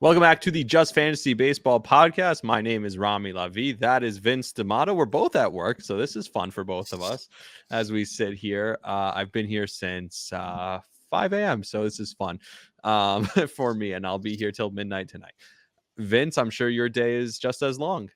Welcome back to the Just Fantasy Baseball podcast. My name is Rami Lavi. That is Vince Damato. We're both at work, so this is fun for both of us as we sit here. I've been here since 5 a.m., so this is fun for me, and I'll be here till midnight tonight. Vince, I'm sure your day is just as long.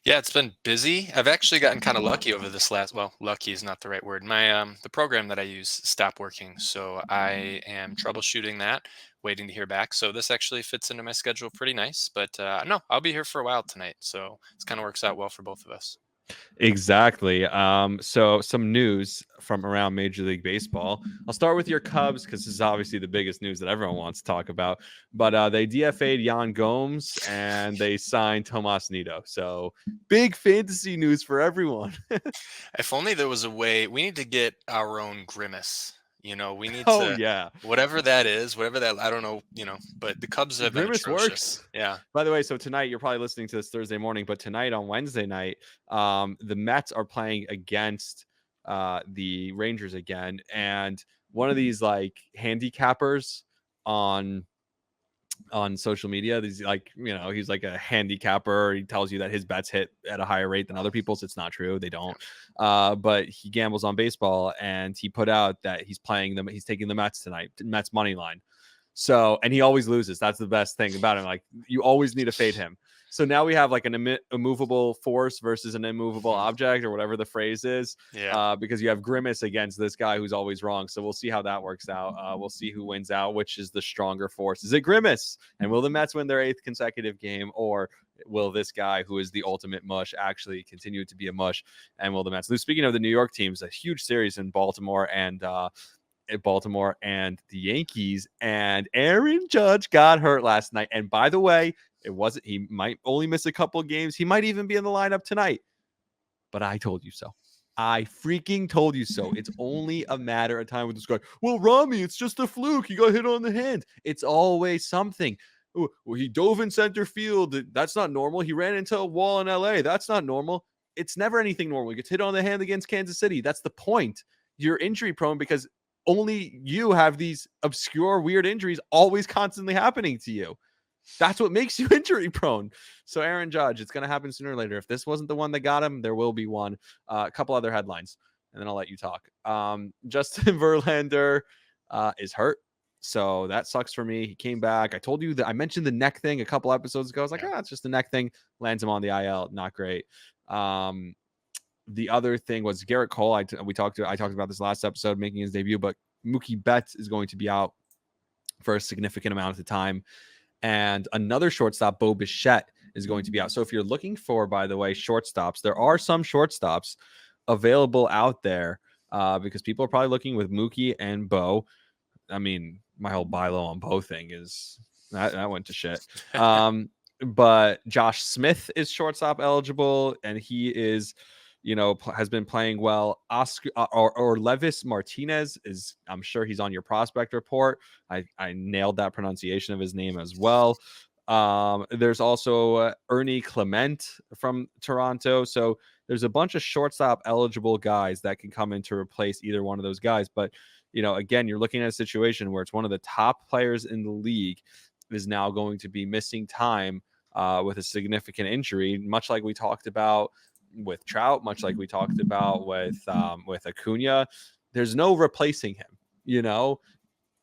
Yeah, it's been busy. I've actually gotten kind of lucky over this lucky is not the right word. My the program that I use stopped working, so I am troubleshooting that, waiting to hear back. So this actually fits into my schedule pretty nice. But no, I'll be here for a while tonight, so it kind of works out well for both of us. Exactly. So some news from around Major League Baseball. I'll start with your Cubs because this is obviously the biggest news that everyone wants to talk about. But they DFA'd Yan Gomes and they signed Tomas Nido. So big fantasy news for everyone. If only there was a way. We need to get our own grimace. We need Oh to yeah, whatever that is, whatever that I don't know. But the Cubs have been Grimace atrocious. works. Yeah. By the way, so tonight you're probably listening to this Thursday morning, but tonight on Wednesday night, the Mets are playing against the Rangers again, and one of these like handicappers on social media, he's like, he's like a handicapper. He tells you that his bets hit at a higher rate than other people's. It's not true, they don't. But he gambles on baseball, and he put out that he's taking the Mets tonight, Mets money line. So, and he always loses. That's the best thing about him. Like, you always need to fade him. So now we have like an immovable force versus an immovable object, or whatever the phrase is, Yeah. because you have Grimace against this guy who's always wrong. So we'll see how that works out. We'll see who wins out, which is the stronger force. Is it Grimace? And will the Mets win their 8th consecutive game, or will this guy who is the ultimate mush actually continue to be a mush? And will the Mets lose? Speaking of the New York teams, a huge series in Baltimore and the Yankees, and Aaron Judge got hurt last night. And by the way, he might only miss a couple games. He might even be in the lineup tonight. But I told you so. I freaking told you so. It's only a matter of time with this guy. Well, Rami, it's just a fluke. He got hit on the hand. It's always something. Well, he dove in center field. That's not normal. He ran into a wall in LA. That's not normal. It's never anything normal. He gets hit on the hand against Kansas City. That's the point. You're injury prone because only you have these obscure, weird injuries always constantly happening to you. That's what makes you injury prone. So Aaron Judge, it's going to happen sooner or later. If this wasn't the one that got him, there will be one. A couple other headlines, and then I'll let you talk. Justin Verlander is hurt. So that sucks for me. He came back. I told you that I mentioned the neck thing a couple episodes ago. I was like, it's just a neck thing. Lands him on the IL. Not great. The other thing was Garrett Cole. I talked about this last episode, making his debut, but Mookie Betts is going to be out for a significant amount of the time. And another shortstop, Bo Bichette, is going to be out. So if you're looking for, by the way, shortstops, there are some shortstops available out there because people are probably looking with Mookie and Bo. I mean, my whole buy low on Bo thing is that went to shit. But Josh Smith is shortstop eligible, and he is, has been playing well. Oscar or Levis Martinez is, I'm sure he's on your prospect report. I nailed that pronunciation of his name as well. There's also Ernie Clement from Toronto. So there's a bunch of shortstop eligible guys that can come in to replace either one of those guys. But, again, you're looking at a situation where it's one of the top players in the league is now going to be missing time with a significant injury, much like we talked about with Trout, much like we talked about with Acuna. There's no replacing him.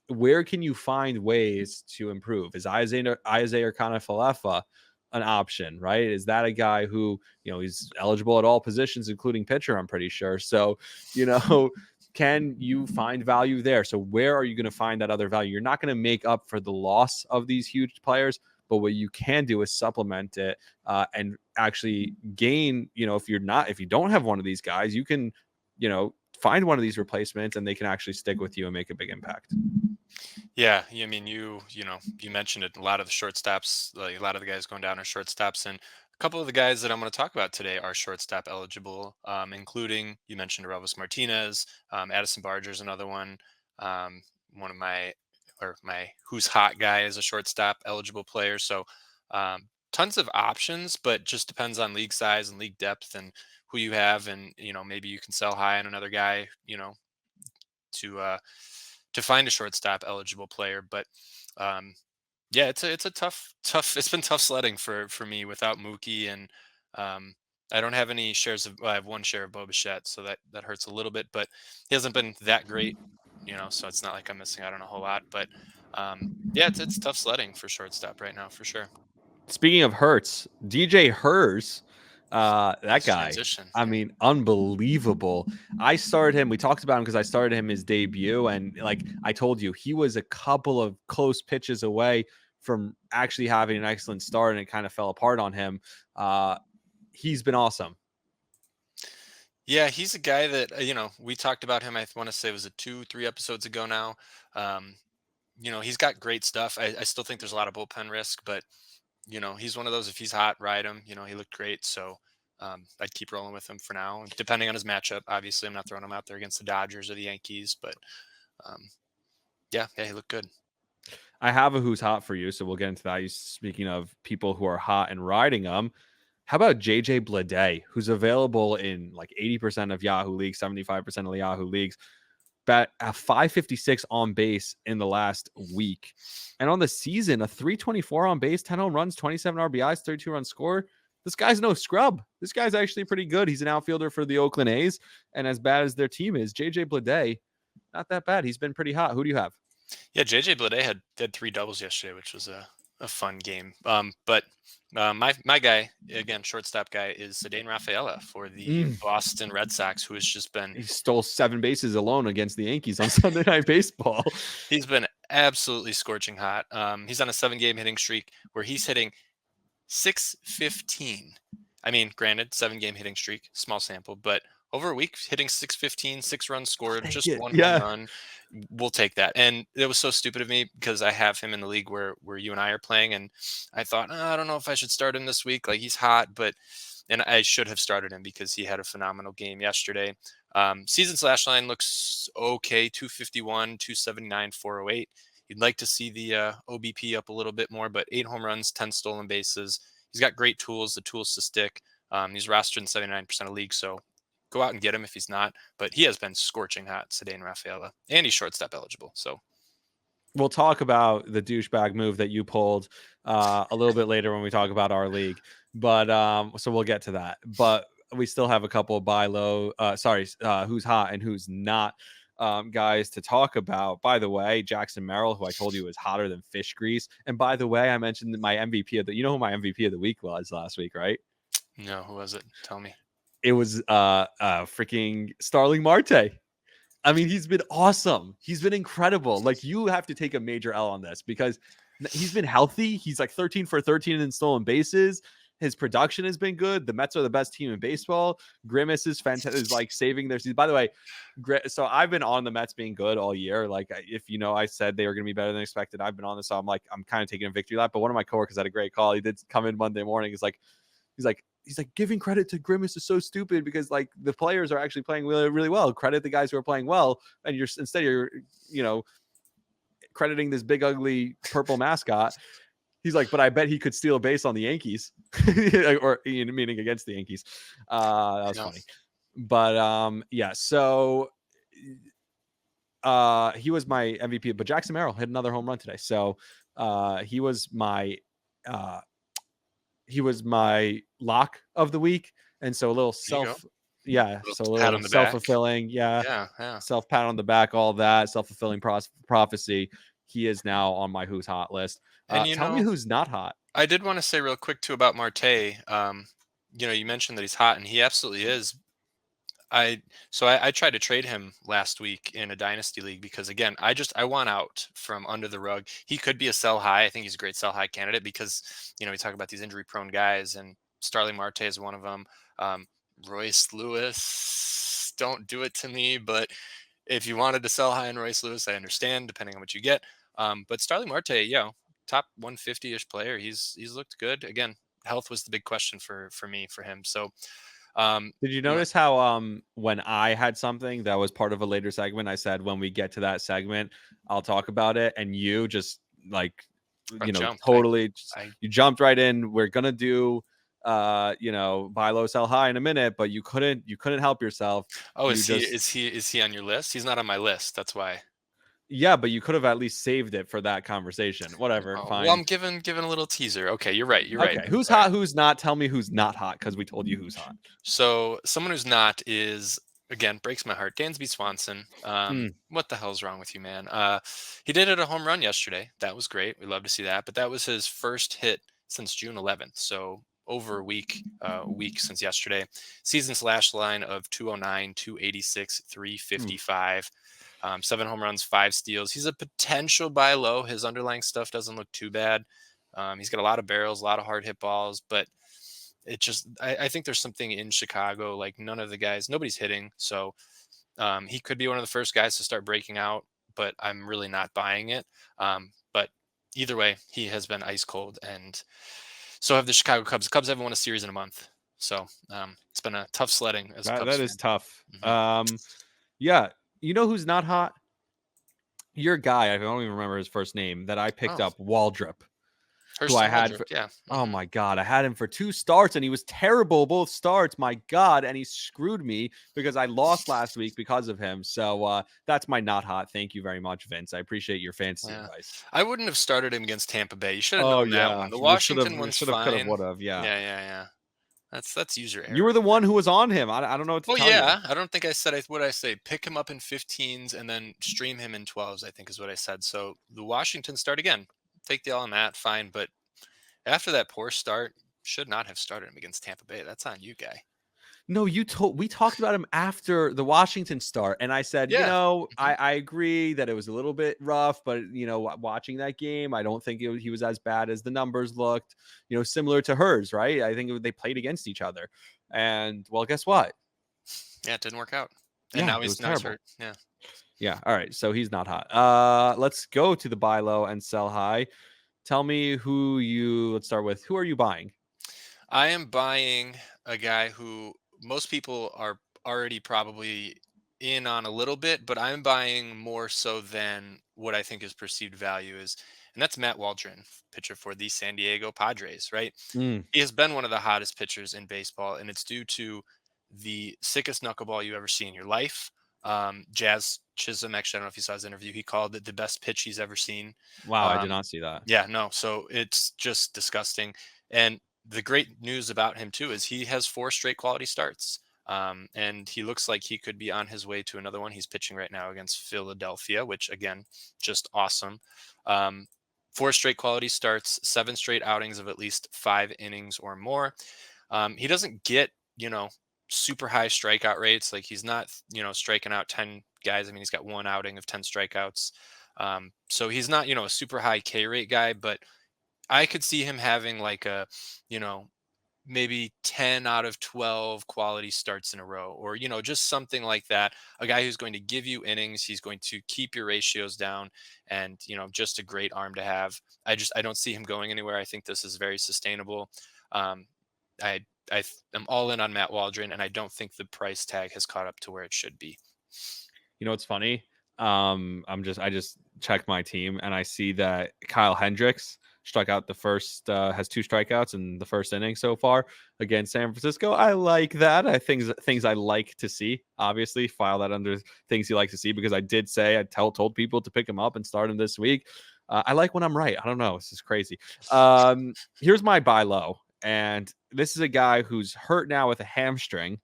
Where can you find ways to improve? Is Isaiah Kiner-Falefa an option, right? Is that a guy who, he's eligible at all positions, including pitcher, I'm pretty sure. So, can you find value there? So where are you going to find that other value? You're not going to make up for the loss of these huge players, but what you can do is supplement it and actually gain, if you don't have one of these guys, you can, find one of these replacements and they can actually stick with you and make a big impact. Yeah, I mean, you mentioned it. A lot of the shortstops, like a lot of the guys going down are shortstops, and a couple of the guys that I'm going to talk about today are shortstop eligible, including you mentioned Relvis Martinez, Addison Barger's another one. One of my who's hot guy is a shortstop eligible player. So tons of options, but just depends on league size and league depth and who you have, and maybe you can sell high on another guy, to find a shortstop eligible player. But Yeah, it's a tough. It's been tough sledding for me without Mookie, and um, I don't have any shares of. Well, I have one share of Bichette, so that hurts a little bit. But he hasn't been that great, so it's not like I'm missing out on a whole lot. But yeah, it's tough sledding for shortstop right now for sure. Speaking of Hurts, DJ Hers, that Nice guy. transition. I Yeah. mean, unbelievable. I started him. We talked about him because I started him his debut, and like I told you, he was a couple of close pitches away from actually having an excellent start, and it kind of fell apart on him. Uh, he's been awesome. Yeah, he's a guy that we talked about him. I want to say it was a 2, 3 episodes ago now. Um, he's got great stuff. I still think there's a lot of bullpen risk, but he's one of those. If he's hot, ride him. He looked great, so I'd keep rolling with him for now. Depending on his matchup, obviously, I'm not throwing him out there against the Dodgers or the Yankees, but um, yeah, he looked good. I have a who's hot for you, so we'll get into that. Speaking of people who are hot and riding them, how about JJ Bleday, who's available in like 80% of Yahoo leagues, 75% of the Yahoo leagues, bat a 556 on base in the last week. And on the season, a 324 on base, 10 home runs, 27 RBIs, 32 runs scored. This guy's no scrub. This guy's actually pretty good. He's an outfielder for the Oakland A's. And as bad as their team is, JJ Bleday, not that bad. He's been pretty hot. Who do you have? Yeah, JJ Bleday had 3 doubles yesterday, which was a fun game. But my guy again, shortstop guy, is Cedane Rafaela for the Mm. Boston Red Sox, who has just been He stole 7 bases alone against the Yankees on Sunday Night Baseball. he's been absolutely scorching hot. He's on a 7 game hitting streak where he's hitting 615. I mean, granted, 7 game hitting streak, small sample, but over a week hitting 615, 6 runs I'll scored, take just it. one home Yeah. run. We'll take that. And it was so stupid of me because I have him in the league where you and I are playing, and I thought, I don't know if I should start him this week. Like, he's hot, and I should have started him because he had a phenomenal game yesterday. Season slash line looks okay, 251, 279, 408. You'd like to see the OBP up a little bit more, but 8 home runs, 10 stolen bases. He's got great tools, the tools to stick. He's rostered in 79% of leagues, so go out and get him if he's not. But he has been scorching hot, Cedane Rafaela, and he's shortstop eligible. So We'll talk about the douchebag move that you pulled a little bit later when we talk about our league. But so we'll get to that. But we still have a couple of buy low, who's hot and who's not guys to talk about. By the way, Jackson Merrill, who I told you is hotter than fish grease. And by the way, I mentioned my MVP of the, who my MVP of the week was last week, right? no, who was it? Tell me. It was freaking Starling Marte. I mean, he's been awesome. He's been incredible. Like, you have to take a major L on this because he's been healthy. He's like 13 for 13 in stolen bases. His production has been good. The Mets are the best team in baseball. Grimace is fantastic. Is like saving their season. By the way, so I've been on the Mets being good all year. Like, if I said they were going to be better than expected, I've been on this. So I'm kind of taking a victory lap. But one of my coworkers had a great call. He did come in Monday morning. He's like giving credit to Grimace is so stupid because like the players are actually playing really, really well. Credit the guys who are playing well, and you're crediting this big ugly purple mascot. He's like, but I bet he could steal a base on the Yankees, or meaning against the Yankees. That was funny, but yeah. So he was my MVP, but Jackson Merrill hit another home run today. So he was my lock of the week, and so a little self-fulfilling, Yeah. self pat on the back, all that self-fulfilling prophecy. He is now on my who's hot list. And Tell me who's not hot. I did want to say real quick too about Marte. You mentioned that he's hot, and he absolutely is. I tried to trade him last week in a dynasty league because again, I want out from under the rug. He could be a sell high. I think he's a great sell high candidate because we talk about these injury prone guys, and Starling Marte is one of them. Royce Lewis, don't do it to me, but if you wanted to sell high on Royce Lewis, I understand depending on what you get. But Starling Marte, top 150-ish player. He's looked good. Again, health was the big question for him. So Did you notice how when I had something that was part of a later segment, I said when we get to that segment, I'll talk about it, and you just like totally you jumped right in. We're gonna do buy low, sell high in a minute, but you couldn't help yourself. Oh, is he on your list? He's not on my list. That's why. Yeah, but you could have at least saved it for that conversation. Whatever, Oh, well, fine. I'm giving a little teaser. Okay, you're right. You're right. Okay, who's All right. hot? Who's not? Tell me who's not hot because we told you who's hot. So someone who's not is again breaks my heart. Dansby Swanson. Mm, What the hell's wrong with you, man? He did it a home run yesterday. That was great. We love to see that. But that was his first hit since June 11th. So over a week since yesterday. Season slash line of 209, 286, mm. 355. 7 home runs, 5 steals. He's a potential buy low. His underlying stuff doesn't look too bad. He's got a lot of barrels, a lot of hard hit balls, but it just I think there's something in Chicago. Like none of the guys, nobody's hitting, so he could be one of the first guys to start breaking out. But I'm really not buying it. But either way, he has been ice cold, and so have the Chicago Cubs. The Cubs haven't won a series in a month, so it's been a tough sledding as a That Cubs is fan. tough. Hmm. Yeah, you know who's not hot? Your guy. I don't even remember his first name that I picked Oh, up, Waldrop, who I Hurston had Waldrop, for. yeah. Oh my god, I had him for 2 starts and he was terrible both starts. My god, and he screwed me because I lost last week because of him. So that's my not hot. Thank you very much, Vince. I appreciate your fantasy Yeah. advice. I wouldn't have started him against Tampa Bay. You should have Oh known that yeah, one. The we should have, Washington one's could have, fine. would have. Yeah, Yeah. That's user you error. were the one who was on him. I don't know what to Well, tell you. yeah, I don't think I said what I say. Pick him up in 15s and then stream him in 12s, I think is what I said. So the Washington start again. Take the L on that, fine. But after that poor start, should not have started him against Tampa Bay. That's on you, guy. No, we talked about him after the Washington start, and I said, Yeah. Mhm. I agree that it was a little bit rough, but watching that game, I don't think he was as bad as the numbers looked. Similar to hers, right? I think they played against each other, and well, guess what? Yeah, it didn't work out. And Yeah, now it was he's terrible. hurt. Yeah. Yeah, all right, so he's not hot. Let's go to the buy low and sell high. Tell me who you. Let's start with who are you buying? I am buying a guy who most people are already probably in on a little bit, but I'm buying more so than what I think his perceived value is. And that's Matt Waldron, pitcher for the San Diego Padres, right? Mm, He has been one of the hottest pitchers in baseball, and it's due to the sickest knuckleball you ever see in your life. Jazz Chisholm, actually, I don't know if you saw his interview. He called it the best pitch he's ever seen. wow, I did Um, not see that. yeah, no, so it's just disgusting. And the great news about him too is he has 4 straight quality starts. And he looks like he could be on his way to another one. He's pitching right now against Philadelphia, which again, just awesome. Um, 4 straight quality starts, 7 straight outings of at least 5 innings or more. He doesn't get, super high strikeout rates. Like he's not, striking out 10 guys. I mean, he's got 1 outing of 10 strikeouts. So he's not, a super high K rate guy, but I could see him having like a, you know, maybe 10 out of 12 quality starts in a row, or, just something like that. A guy who's going to give you innings, he's going to keep your ratios down, and, just a great arm to have. I don't see him going anywhere. I think this is very sustainable. Um, I'm all in on Matt Waldron, and I don't think the price tag has caught up to where it should be. You know what's funny? I just checked my team and I see that Kyle Hendricks struck out the first has 2 strikeouts in the first inning so far against San Francisco. I like that. I things I like to see. Obviously, file that under things you like to see because I did say told people to pick him up and start him this week. I like when I'm right. I don't know. This is crazy. Here's my buy low, and this is a guy who's hurt now with a hamstring,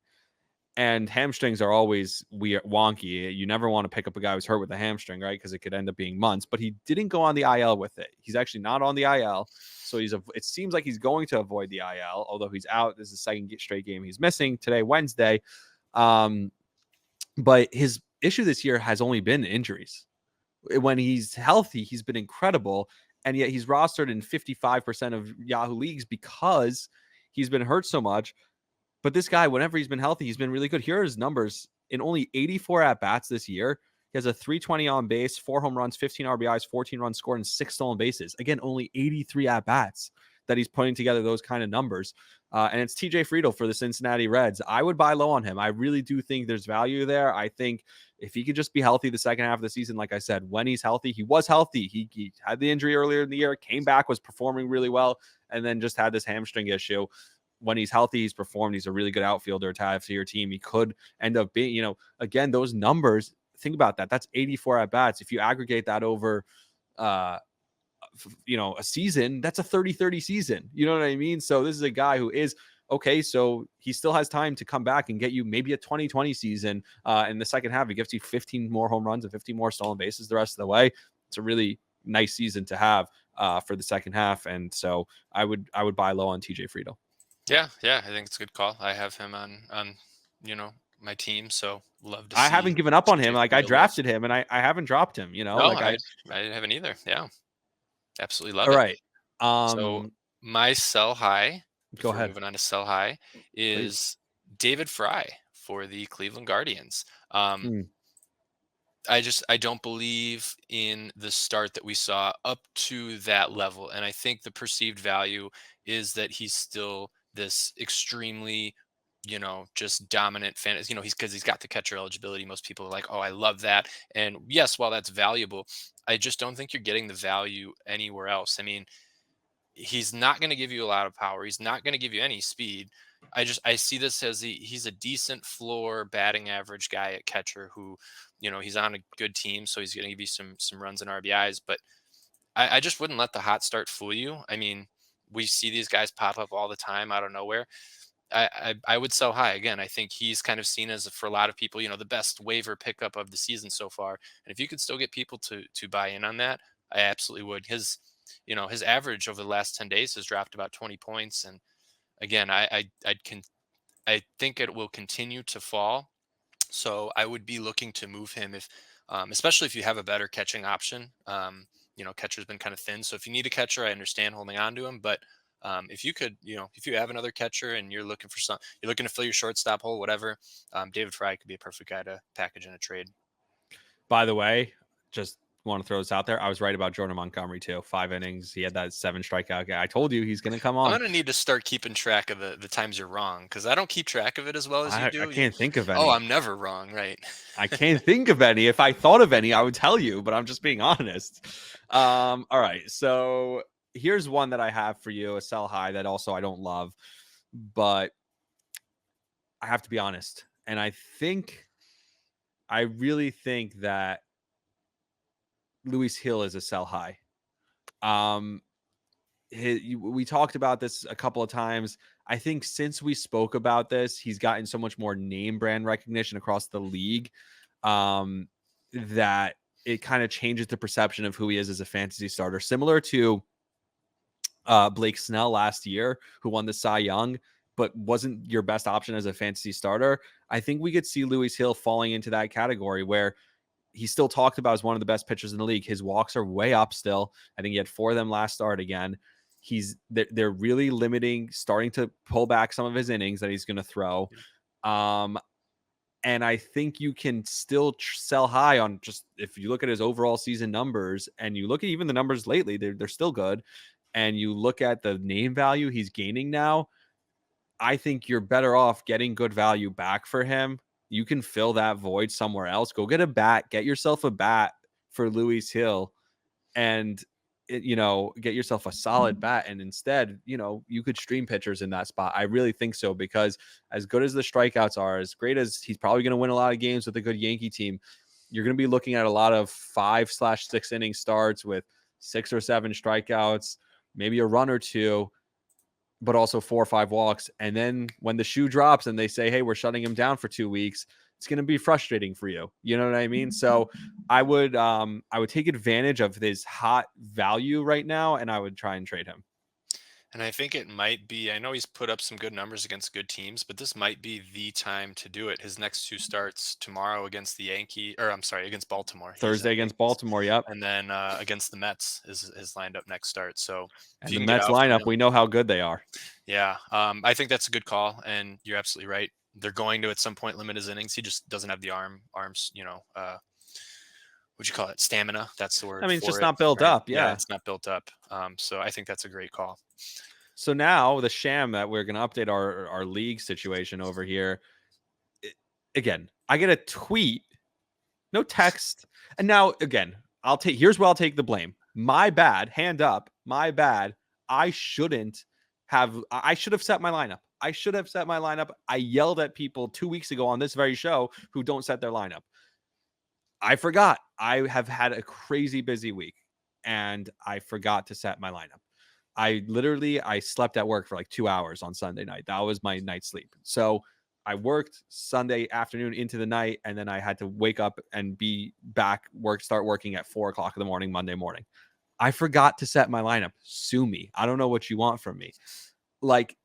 and hamstrings are always weird, wonky. You never want to pick up a guy who's hurt with a hamstring, right? Because it could end up being months. But he didn't go on the IL with it. He's actually not on the IL, so it seems like he's going to avoid the IL. Although he's out, this is the second straight game he's missing today, Wednesday. But his issue this year has only been injuries. When he's healthy, he's been incredible, and yet he's rostered in 55% of Yahoo leagues because he's been hurt so much. But this guy, whenever he's been healthy, he's been really good. Here are his numbers. In only 84 at-bats this year, he has a 320 on base, 4 home runs, 15 RBIs, 14 runs scored, and 6 stolen bases. Again, only 83 at-bats that he's putting together those kind of numbers. And it's TJ Friedl for the Cincinnati Reds. I would buy low on him. I really do think there's value there. I think if he could just be healthy the second half of the season, like I said, when he's healthy, he was healthy. He had the injury earlier in the year, came back, was performing really well, and then just had this hamstring issue. When he's healthy, he's performed. He's a really good outfielder to have to your team. He could end up being, again, those numbers, think about that. That's 84 at bats. If you aggregate that over, a season, that's a 30-30 season. You know what I mean? So this is a guy who is okay. So he still has time to come back and get you maybe a 2020 season. In the second half, he gives you 15 more home runs and 15 more stolen bases the rest of the way. It's a really nice season to have for the second half. And so I would buy low on TJ Friedel. Yeah, yeah, I think it's a good call. I have him on my team, so love to I haven't see given up on TJ him. Like I Friedel go. drafted him and I haven't dropped him, No, like I haven't either. Yeah, absolutely love all it. right. So my sell high, Go before ahead, moving on to sell high, please. is David Fry for the Cleveland Guardians. Um, Hmm. I don't believe in the start that we saw up to that level, and I think the perceived value is that he's still this extremely, just dominant fan. He's because he's got the catcher eligibility. Most people are like, "Oh, I love that." And yes, while that's valuable, I just don't think you're getting the value anywhere else. I mean, he's not going to give you a lot of power. He's not going to give you any speed. I see this as he's a decent floor batting average guy at catcher who, he's on a good team, so he's going to give you some runs and RBIs. But I just wouldn't let the hot start fool you. I mean, we see these guys pop up all the time out of nowhere. I would sell high again. I think he's kind of seen as, for a lot of people, the best waiver pickup of the season so far. And if you could still get people to buy in on that, I absolutely would. His average over the last 10 days has dropped about 20 points. And again, I think it will continue to fall. So I would be looking to move him especially if you have a better catching option. Catcher's been kind of thin. So if you need a catcher, I understand holding on to him, but if you could, if you have another catcher and you're looking to fill your shortstop hole, whatever, David Fry could be a perfect guy to package in a trade. By the way, just want to throw this out there. I was right about Jordan Montgomery too. 5 innings. He had that 7 strikeout guy. I told you he's going to come I'm on. gonna need to start keeping track of the times you're wrong because I don't keep track of it as well as you I do. can't think of Oh, any. I'm never wrong, right? I can't think of any. If I thought of any, I would tell you, but I'm just being honest. All right. So here's one that I have for you, a sell high that also I don't love, but I have to be honest. And I really think that Luis Hill is a sell high. Um, we talked about this a couple of times. I think since we spoke about this, he's gotten so much more name brand recognition across the league that it kind of changes the perception of who he is as a fantasy starter, similar to Blake Snell last year, who won the Cy Young, but wasn't your best option as a fantasy starter. I think we could see Luis Hill falling into that category where he's still talked about as one of the best pitchers in the league. His walks are way up still. I think he had 4 of them last start again. They're really starting to pull back some of his innings that he's going to throw. And I think you can still sell high on just if you look at his overall season numbers and you look at even the numbers lately, they're still good. And you look at the name value he's gaining now, I think you're better off getting good value back for him. You can fill that void somewhere else. Go get a bat, get yourself a bat for Luis Hill and get yourself a solid bat. And instead, you could stream pitchers in that spot. I really think so, because as good as the strikeouts are, as great as he's probably going to win a lot of games with a good Yankee team, you're going to be looking at a lot of 5/6 inning starts with 6 or 7 strikeouts, maybe a run or two, but also 4 or 5 walks. And then when the shoe drops and they say, hey, we're shutting him down for 2 weeks, it's going to be frustrating for you. You know what I mean? So I would take advantage of his hot value right now, and I would try and trade him. And I think it might be, I know he's put up some good numbers against good teams, but this might be the time to do it. His next 2 starts tomorrow against against Baltimore. He's Thursday at against Yankees. Baltimore. Yep. And then against the Mets is lined up next start. So if And you the can get Mets out from lineup, him, we know how good they are. yeah, I think that's a good call. And you're absolutely right. They're going to at some point limit his innings. He just doesn't have the arms, what'd you call it? Stamina. That's the word I mean, it's for just it, not built right? up. Yeah, Yeah. it's not built up. So I think that's a great call. So now the sham that we're going to update our league situation over here. Again, I get a tweet, no text. And now again, here's where I'll take the blame. My bad, hand up, my bad. I should have set my lineup. I yelled at people 2 weeks ago on this very show who don't set their lineup. I forgot. I have had a crazy busy week, and I forgot to set my lineup. I slept at work for like 2 hours on Sunday night. That was my night's sleep. So I worked Sunday afternoon into the night, and then I had to wake up and start working at 4 o'clock in the morning, Monday morning. I forgot to set my lineup. Sue me. I don't know what you want from me. Like,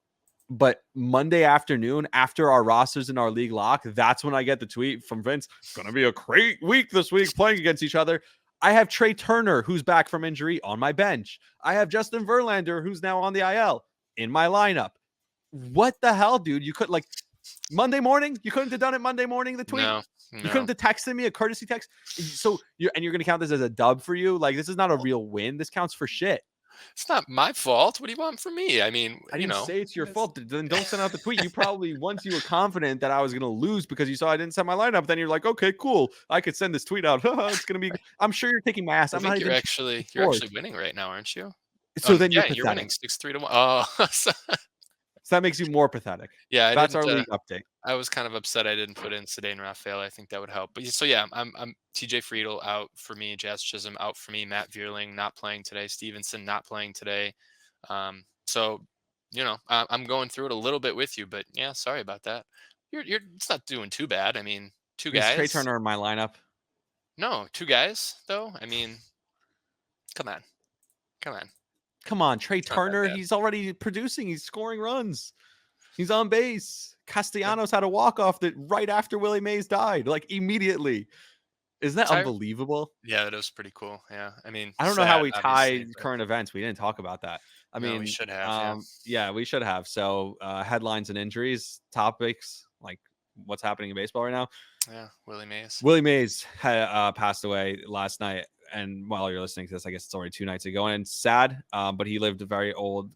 but Monday afternoon, after our rosters in our league lock, that's when I get the tweet from Vince. Gonna be a great week this week playing against each other. I have Trey Turner, who's back from injury, on my bench. I have Justin Verlander, who's now on the IL, in my lineup. What the hell, dude? You could like Monday morning. You couldn't have done it Monday morning. The tweet. No, You couldn't no. have texted me a courtesy text. So you're going to count this as a dub for you? Like, this is not a real win. This counts for shit. It's not my fault. What do you want from me? I mean, I didn't say it's your fault. Then don't send out the tweet. You probably, once you were confident that I was going to lose because you saw I didn't set my lineup, then you're like, okay, cool. I could send this tweet out. It's going to be, I'm sure you're kicking my ass. I I'm not think even. you're actually winning right now, aren't you? So then you're Yeah, you're winning pathetic. 6-3 to 1. Oh, So that makes you more pathetic. yeah, I That's didn't. our league update. I was kind of upset I didn't put in Cedane Raphael. I think that would help. But so yeah, I'm TJ Friedel out for me, Jazz Chisholm out for me, Matt Vierling not playing today, Stevenson not playing today. So I'm going through it a little bit with you, but yeah, sorry about that. You're it's not doing too bad. I mean, two Is Trey guys. Turner in my lineup? No, two guys though. I mean, come on, come on. Come on, Trey It's not that Turner. bad. He's already producing. He's scoring runs. He's on base. Yeah. Castellanos had a walk-off that right after Willie Mays died, like immediately. Isn't that Tyre- unbelievable? Yeah, that was pretty cool. Yeah, I mean, I don't know how sad we obviously, tie but current events. We didn't talk about that. I no, we mean, should have. Yeah, yeah, we should have. So headlines and injuries, topics, like what's happening in baseball right now. yeah. Willie Mays. Willie Mays passed away last night, and while you're listening to this, I guess it's already 2 nights ago, and it's sad. But he lived a very old,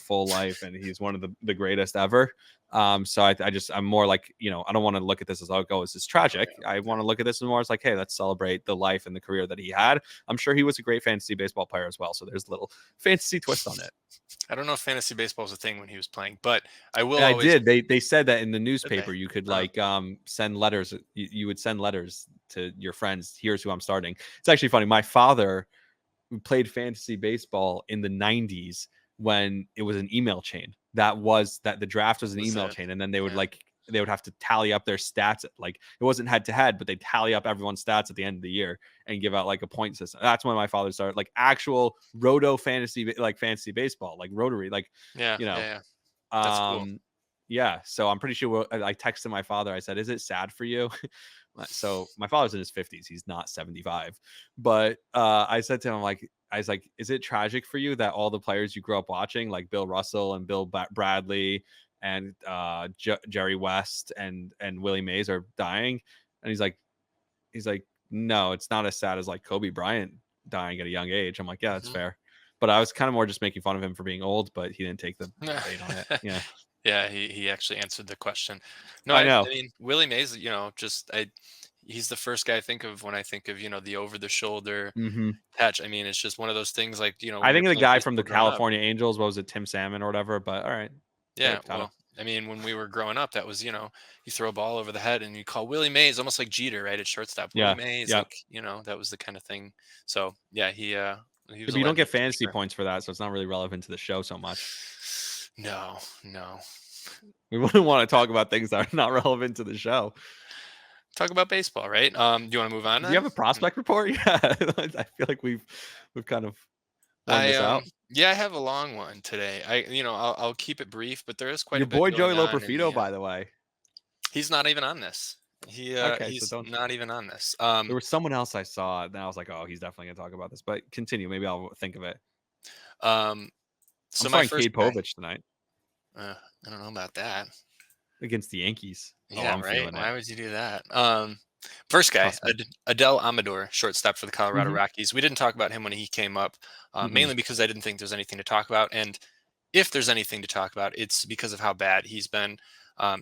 full life, and he's one of the greatest ever. So I'm more like, I don't want to look at this as, oh, this is tragic. I want to look at this as more as like, hey, let's celebrate the life and the career that he had. I'm sure he was a great fantasy baseball player as well. So there's a little fantasy twist on it. I don't know if fantasy baseball was a thing when he was playing, but I will And I always. did. They said that in the Did newspaper, they? you could Oh, like send letters. You would send letters to your friends. Here's who I'm starting. It's actually funny. My father played fantasy baseball in the 90s when it was an email chain. That the draft was an was email it? chain, and then they would Yeah. they would have to tally up their stats. Like, it wasn't head to head, but they tally up everyone's stats at the end of the year and give out like a point system. That's when my father started like actual roto fantasy, like fantasy baseball, like rotary, like Yeah, you yeah, know. yeah. That's cool. Yeah. So I'm pretty sure I texted my father. I said, "Is it sad for you?" So my father's in his 50s. He's not 75. But I said to him, I was like, "Is it tragic for you that all the players you grew up watching, like Bill Russell and Bill Bradley and Jerry West and Willie Mays, are dying?" And he's like, "No, it's not as sad as like Kobe Bryant dying at a young age." I'm like, "Yeah, that's Mhm. fair." But I was kind of more just making fun of him for being old, but he didn't take the bait on it. Yeah. Yeah, he actually answered the question. No, I I know. mean Willie Mays, he's the first guy I think of when I think of, the over the shoulder Hmm. catch. I mean, it's just one of those things like, I when you're think the playing guy from the baseball growing up. California Angels, what was it, Tim Salmon or whatever? But all right, take Yeah, the well, title. I mean, when we were growing up, that was, you throw a ball over the head and you call Willie Mays, almost like Jeter, right, at shortstop. Willie Yeah, Mays, yeah. like, that was the kind of thing. So yeah, he was But a you don't legend get for fantasy sure. points for that, so it's not really relevant to the show so much. No, no. We wouldn't want to talk about things that are not relevant to the show. Talk about baseball, right? Do you want to move on Do you then? have a prospect report? Yeah, I feel like we've kind of worn I this out. yeah, I have a long one today. I'll keep it brief, but there is quite Your a bit boy going Joey on in Loperfido, the by the way. he's not even on this. Okay, so He's don't. not even on this. There was someone else I saw, and I was like, oh, he's definitely gonna talk about this. But continue. Maybe I'll think of it. Um I'm so my starting first Cade guy, Povich tonight I don't know about that. against the Yankees. Oh, Yeah, I'm right. feeling it. Why would you do that? First guy, Trust me. Adele Amador, shortstop for the Colorado Hmm. Rockies. We didn't talk about him when he came up, Hmm. mainly because I didn't think there's anything to talk about. And if there's anything to talk about, it's because of how bad he's been.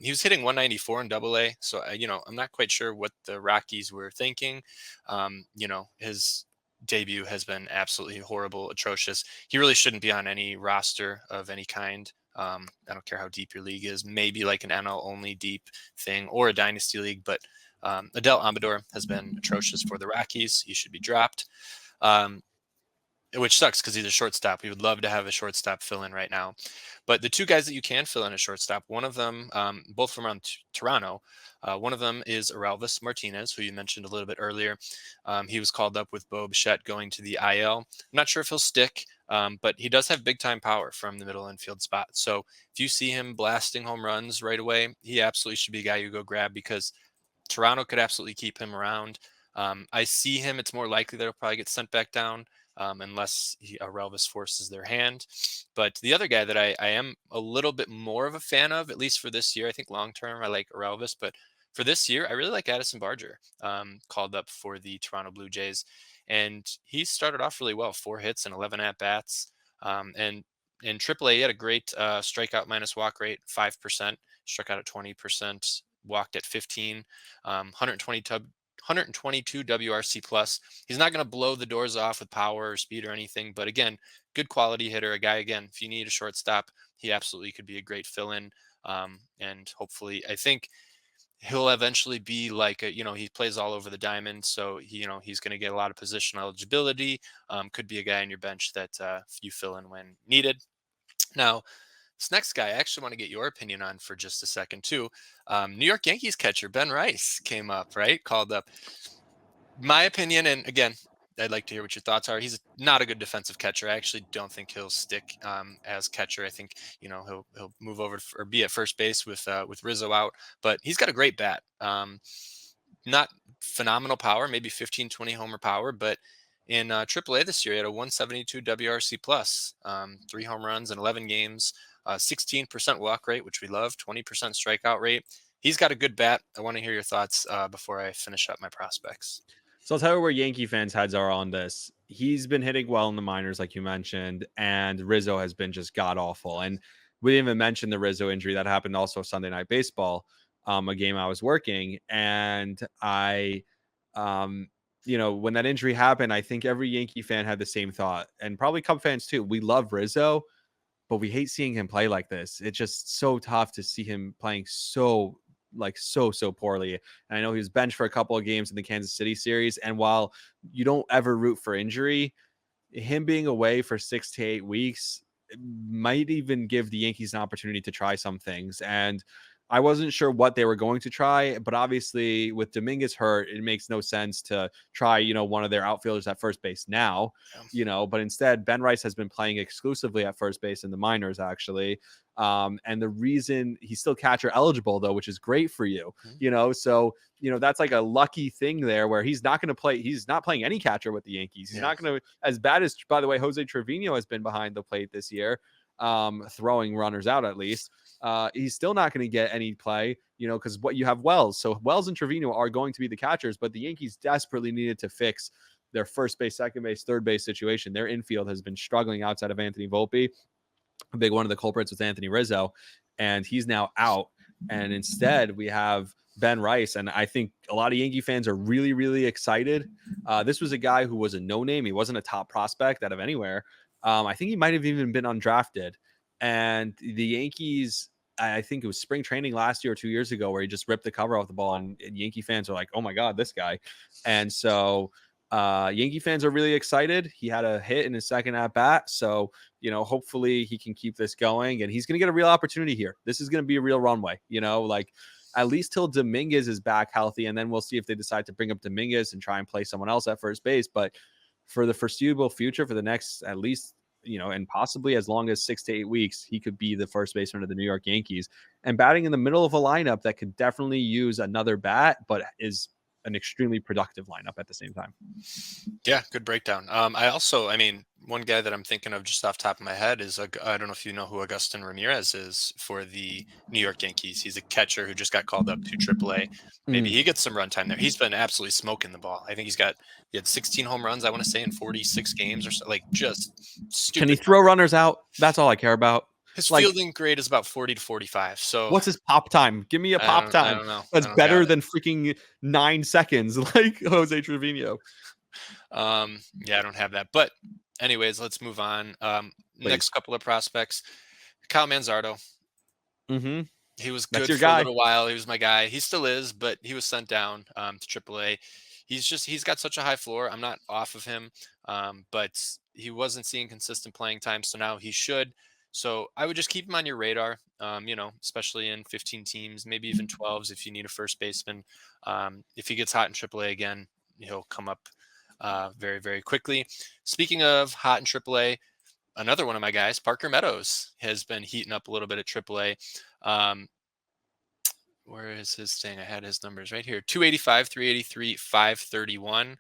He was hitting 194 in Double A, so I'm not quite sure what the Rockies were thinking. His debut has been absolutely horrible, atrocious. He really shouldn't be on any roster of any kind. I don't care how deep your league is, maybe like an NL only deep thing or a dynasty league, but Adele Amador has been atrocious for the Rockies. He should be dropped. Um, which sucks because he's a shortstop. We would love to have a shortstop fill in right now. But the two guys that you can fill in a shortstop, one of them, both from around Toronto, one of them is Arelvis Martinez, who you mentioned a little bit earlier. He was called up with Bichette going to the IL. I'm not sure if he'll stick, but he does have big time power from the middle infield spot. So if you see him blasting home runs right away, he absolutely should be a guy you go grab because Toronto could absolutely keep him around. I see him. It's more likely that he'll probably get sent back down unless Relvis forces their hand. But the other guy that I am a little bit more of a fan of, at least for this year, I think long term I like Relvis, but for this year I really like Addison Barger, called up for the Toronto Blue Jays, and he started off really well, 4 hits and 11 at bats, and in AAA he had a great strikeout minus walk rate, 5%, struck out at 20%, walked at 15, 122 WRC plus. He's not going to blow the doors off with power or speed or anything, but again, good quality hitter. A guy, again, if you need a shortstop, he absolutely could be a great fill-in. And hopefully, I think he'll eventually be like he plays all over the diamond, so he's going to get a lot of position eligibility. Could be a guy on your bench that you fill in when needed. Now, this next guy, I actually want to get your opinion on for just a second too. New York Yankees catcher Ben Rice came up, right? Called up. My opinion, and again, I'd like to hear what your thoughts are. He's not a good defensive catcher. I actually don't think he'll stick as catcher. I think he'll move over or be at first base with Rizzo out. But he's got a great bat. Not phenomenal power, maybe 15, 20 homer power, but in AAA this year, he had a 172 WRC plus, 3 home runs in 11 games, 16% walk rate, which we love, 20% strikeout rate. He's got a good bat. I want to hear your thoughts before I finish up my prospects. So I'll tell you where Yankee fans' heads are on this. He's been hitting well in the minors, like you mentioned, and Rizzo has been just god awful. And we didn't even mention the Rizzo injury that happened also Sunday Night Baseball, a game I was working, and um, when that injury happened, I think every Yankee fan had the same thought, and probably Cub fans too. We love Rizzo, but we hate seeing him play like this. It's just so tough to see him playing so poorly. And I know he was benched for a couple of games in the Kansas City series. And while you don't ever root for injury, him being away for 6 to 8 weeks might even give the Yankees an opportunity to try some things. And I wasn't sure what they were going to try, but obviously with Dominguez hurt, it makes no sense to try, one of their outfielders at first base now, but instead Ben Rice has been playing exclusively at first base in the minors, actually. And the reason he's still catcher eligible though, which is great for you, so, that's like a lucky thing there where he's not going to play. He's not playing any catcher with the Yankees. He's not going to, as bad as, by the way, Jose Trevino has been behind the plate this year, throwing runners out at least. He's still not going to get any play, because what you have Wells. So Wells and Trevino are going to be the catchers, but the Yankees desperately needed to fix their first base, second base, third base situation. Their infield has been struggling outside of Anthony Volpe. A big one of the culprits was Anthony Rizzo, and he's now out. And instead, we have Ben Rice. And I think a lot of Yankee fans are really, really excited. This was a guy who was a no-name. He wasn't a top prospect out of anywhere. I think he might have even been undrafted. And the Yankees, I think it was spring training last year or 2 years ago, where he just ripped the cover off the ball, and Yankee fans are like, oh my God, this guy. And so Yankee fans are really excited. He had a hit in his second at bat. So, hopefully he can keep this going, and he's going to get a real opportunity here. This is going to be a real runway, at least till Dominguez is back healthy. And then we'll see if they decide to bring up Dominguez and try and play someone else at first base. But for the foreseeable future, for the next, at least, and possibly as long as 6 to 8 weeks, he could be the first baseman of the New York Yankees, and batting in the middle of a lineup that could definitely use another bat, but is an extremely productive lineup at the same time. Yeah, good breakdown. One guy that I'm thinking of just off the top of my head is, I don't know if you know who Agustin Ramirez is for the New York Yankees. He's a catcher who just got called up to AAA. Maybe he gets some run time there. He's been absolutely smoking the ball. I think he had 16 home runs, I want to say, in 46 games or so, like just stupid. Can he throw runners out? That's all I care about. His fielding grade is about 40 to 45. So what's his pop time? Give me a pop time. I don't know. That's better than freaking 9 seconds, like Jose Trevino. Yeah, I don't have that. But anyways, let's move on. Next couple of prospects. Kyle Manzardo. He was That's good your for a guy. little while. He was my guy. He still is, but he was sent down to AAA. He's got such a high floor. I'm not off of him, but he wasn't seeing consistent playing time, so now he should. So I would just keep him on your radar. Especially in 15 teams, maybe even 12s if you need a first baseman. If he gets hot in AAA again, he'll come up very, very quickly. Speaking of hot in AAA, another one of my guys, Parker Meadows, has been heating up a little bit at AAA. Um, where is his thing? I had his numbers right here: 285, 383, 531.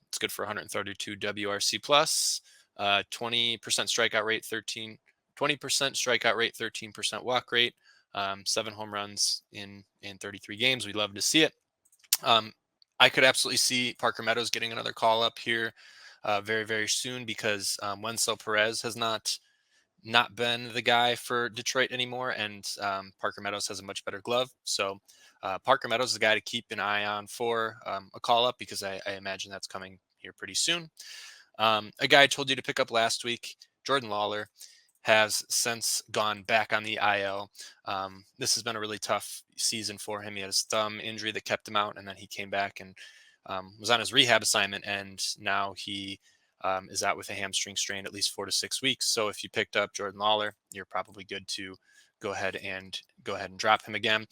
It's good for 132 WRC plus, 20% strikeout rate, 20% strikeout rate, 13% walk rate, 7 home runs in 33 games. We love to see it. Um, I could absolutely see Parker Meadows getting another call up here very, very soon because Wencel Perez has not been the guy for Detroit anymore, and Parker Meadows has a much better glove. So Parker Meadows is a guy to keep an eye on for a call up because I imagine that's coming here pretty soon. A guy I told you to pick up last week, Jordan Lawler, has since gone back on the IL. This has been a really tough season for him. He had his thumb injury that kept him out, and then he came back and was on his rehab assignment, and now he is out with a hamstring strain at least 4 to 6 weeks. So if you picked up Jordan Lawler, you're probably good to go ahead and drop him again.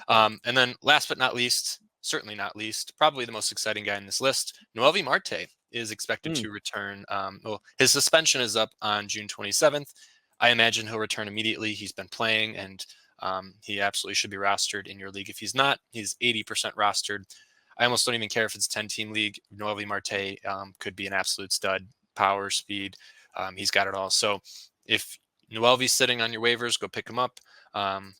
And then last but not least, certainly not least, probably the most exciting guy in this list, Noelvi Marte is expected Hmm. to return. Well, his suspension is up on June 27th. I imagine he'll return immediately. He's been playing, and he absolutely should be rostered in your league. If he's not, he's 80% rostered. I almost don't even care if it's a 10-team league. Noelvi Marte could be an absolute stud. Power, speed, he's got it all. So if Noelvi's sitting on your waivers, go pick him up.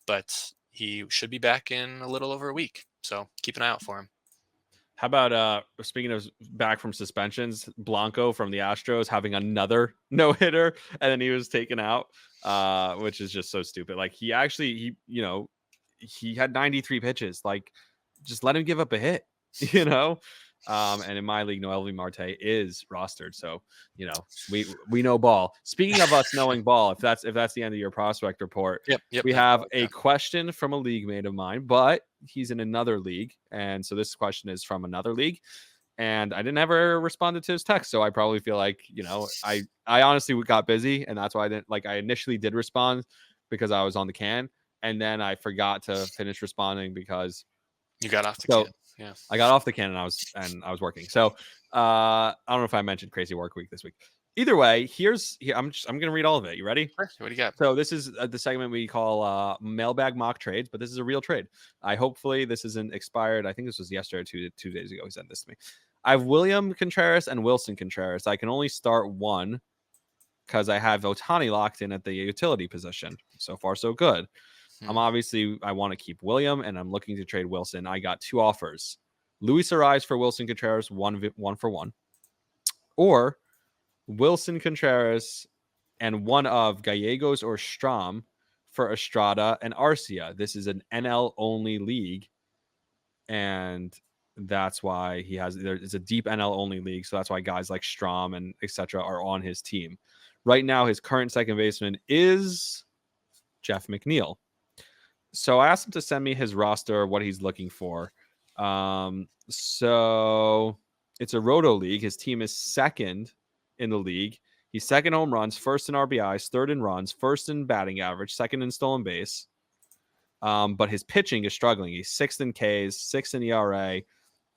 But he should be back in a little over a week. So keep an eye out for him. How about speaking of back from suspensions, Blanco from the Astros having another no hitter, and then he was taken out, which is just so stupid. Like he had 93 pitches. Like just let him give up a hit, you know. And in my league, Noelvi Marte is rostered, so we know ball. Speaking of us knowing ball, if that's the end of your prospect report, Yep. we That's have all I've a got. question from a league mate of mine, but he's in another league, and so this question is from another league. And I didn't ever responded to his text, so I probably feel like I honestly got busy, and that's why I didn't I initially did respond because I was on the can, and then I forgot to finish responding because You got off the so kid. Yeah. I got off the can and I was working. So I don't know if I mentioned crazy work week this week. Either way, I'm gonna read all of it. You ready? Sure. What do you got? So this is the segment we call mailbag mock trades, but this is a real trade. Hopefully this isn't expired. I think this was yesterday or two days ago. He sent this to me. I have William Contreras and Wilson Contreras. I can only start one because I have Otani locked in at the utility position. So far, so good. Hmm. I want to keep William, and I'm looking to trade Wilson. I got two offers: Luis Ariz for Wilson Contreras, one for one, or Wilson Contreras and one of Gallegos or Strom for Estrada and Arcia. This is an NL only league, and that's why it's a deep NL only league. So that's why guys like Strom and etc. are on his team. Right now, his current second baseman is Jeff McNeil. So I asked him to send me his roster, what he's looking for. So it's a roto league. His team is second in the league. He's second home runs, first in RBIs, third in runs, first in batting average, second in stolen base. But his pitching is struggling. He's sixth in Ks, sixth in ERA,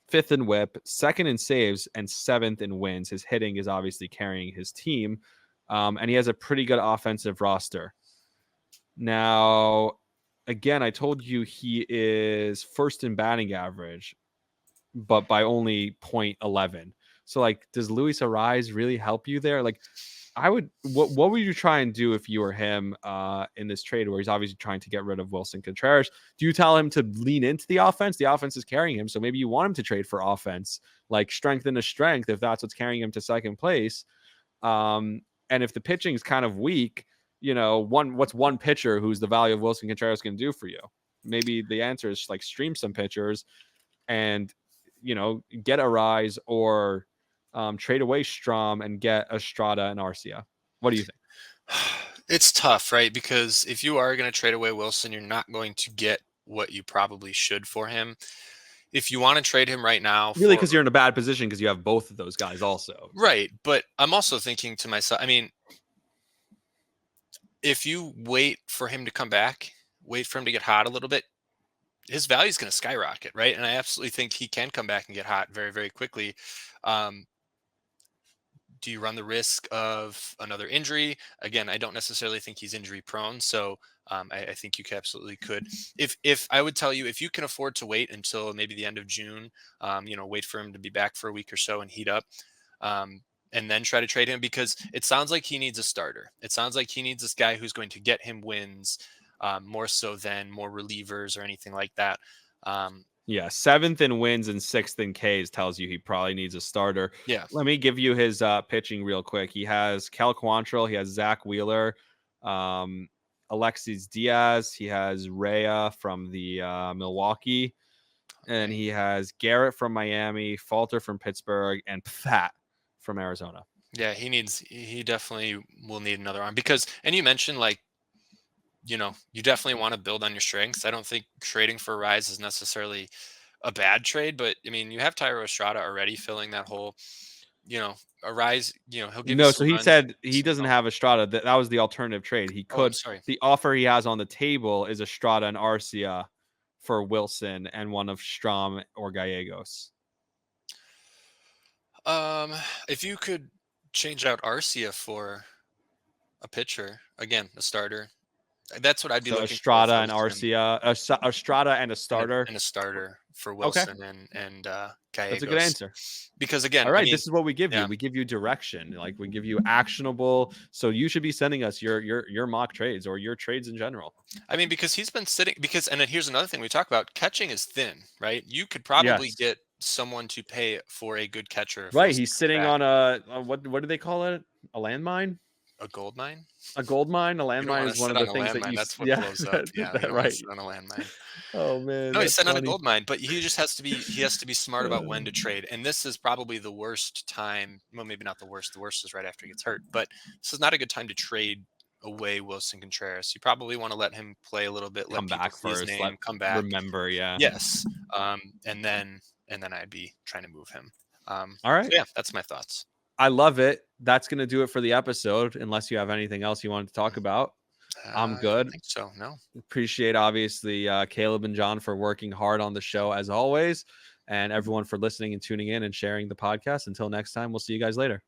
fifth in WHIP, second in saves, and seventh in wins. His hitting is obviously carrying his team, and he has a pretty good offensive roster. Now, again, I told you he is first in batting average, but by only 0.11. So, does Luis Ariz really help you there? What would you try and do if you were him in this trade where he's obviously trying to get rid of Wilson Contreras? Do you tell him to lean into the offense? The offense is carrying him, so maybe you want him to trade for offense, like strength into strength, if that's what's carrying him to second place. And if the pitching is kind of weak, what's one pitcher who's the value of Wilson Contreras can do for you? Maybe the answer is stream some pitchers and get a rise or trade away Strom and get Estrada and Arcia. What do you think? It's tough, right? Because if you are going to trade away Wilson, you're not going to get what you probably should for him. If you want to trade him right now Really, for because you're in a bad position because you have both of those guys also. right, but I'm also thinking to myself, I mean, if you wait for him to come back, wait for him to get hot a little bit, his value is going to skyrocket, right? And I absolutely think he can come back and get hot very, very quickly. Um, do you run the risk of another injury? Again, I don't necessarily think he's injury prone, so I think you absolutely could. If I would tell you, if you can afford to wait until maybe the end of June, wait for him to be back for a week or so and heat up, um, and then try to trade him, because it sounds like he needs a starter. It sounds like he needs this guy who's going to get him wins, more so than more relievers or anything like that. Yeah, 7th in wins and 6th in Ks tells you he probably needs a starter. Yeah, Let me give you his pitching real quick. He has Cal Quantrill, he has Zach Wheeler, um, Alexis Diaz, he has Rhea from the Milwaukee, and he has Garrett from Miami, Falter from Pittsburgh, and Pfat from Arizona. yeah, he definitely will need another arm, because, and you mentioned, like, you definitely want to build on your strengths. I don't think trading for Rise is necessarily a bad trade, but I mean, you have Tyro Estrada already filling that hole. A Rise, he'll give you No, so some he runs. said he doesn't have Estrada. That was the alternative trade. He Oh, I'm could. sorry. The offer he has on the table is Estrada and Arcia for Wilson and one of Strom or Gallegos. Um, if you could change out Arcia for a pitcher, again, a starter, that's what I'd be So looking for if Estrada I and was him. Arcia, Estrada and a And a, starter. and a starter for Okay, Wilson and that's a good Gallegos, answer. because again, All I right, mean, this is what we give you. yeah, We give you direction. Like we give you actionable. So you should be sending us your mock trades or your trades in general. I mean, because he's been sitting, because, and then here's another thing we talk about: catching is thin, right? You could probably Yes. get someone to pay for a good catcher if Right. Wilson He's comes sitting back. on a what do they call it? A landmine? A gold mine? A gold mine? A You don't landmine want is to one sit of on the a things that landmine. you That's what yeah, blows up. Yeah, you that don't want to right. sit on a landmine. Oh man, No, he's that's sitting on a funny. gold mine, but he just has to be smart about when to trade. And this is probably the worst time. Well, maybe not the worst. The worst is right after he gets hurt. But this is not a good time to trade away Wilson Contreras. You probably want to let him play a little bit, let Come people back see his first. Let name, come back. remember, yeah. Yes. And then I'd be trying to move him. All So right. yeah, that's my thoughts. I love it. That's gonna do it for the episode, unless you have anything else you wanted to talk about. I'm I don't good. think so. No. Appreciate obviously Caleb and John for working hard on the show as always, and everyone for listening and tuning in and sharing the podcast. Until next time, we'll see you guys later.